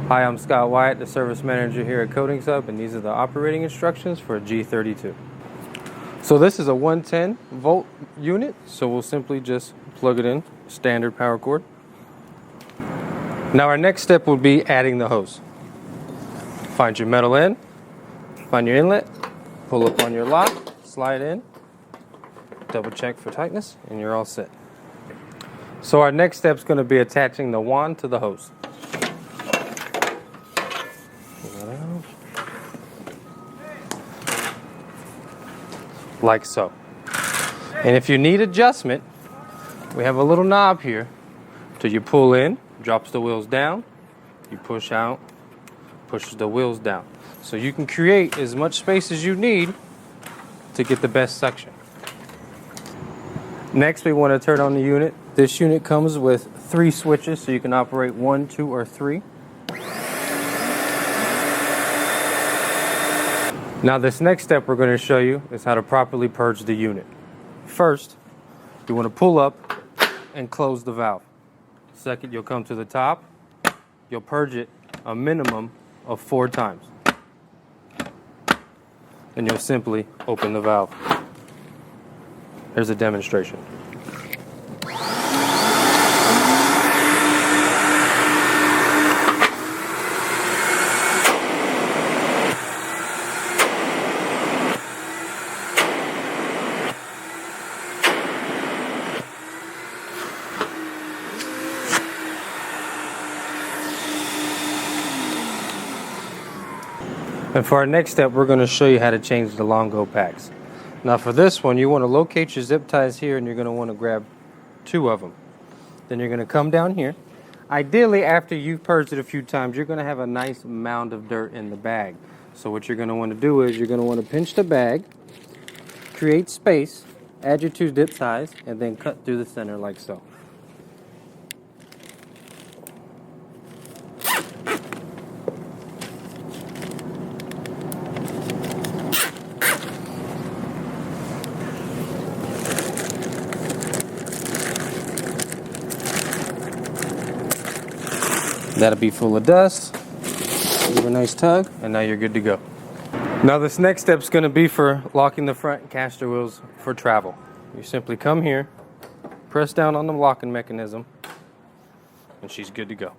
Hi, I'm Scott Wyatt, the service manager here at Coatings Hub, and these are the operating instructions for a G32. So this is a 110 volt unit, so we'll simply just plug it in, standard power cord. Now our next step will be adding the hose. Find your metal end, find your inlet, pull up on your lock, slide in, double check for tightness, and you're all set. So our next step is going to be attaching the wand to the hose. Like so. And if you need adjustment, we have a little knob here. Till you pull in, drops the wheels down, you push out, pushes the wheels down. So you can create as much space as you need to get the best suction. Next, we want to turn on the unit. This unit comes with 3 switches, so you can operate 1, 2, or 3. Now this next step we're going to show you is how to properly purge the unit. First, you want to pull up and close the valve. Second, you'll come to the top. You'll purge it a minimum of 4 times. And you'll simply open the valve. Here's a demonstration. And for our next step, we're going to show you how to change the longgo packs. Now for this one, you want to locate your zip ties here, and you're going to want to grab 2 of them. Then you're going to come down here. Ideally, after you've purged it a few times, you're going to have a nice mound of dirt in the bag. So what you're going to want to do is you're going to want to pinch the bag, create space, add your 2 zip ties, and then cut through the center like so. That'll be full of dust. Give it a nice tug, and now you're good to go. Now this next step is going to be for locking the front caster wheels for travel. You simply come here, press down on the locking mechanism, and she's good to go.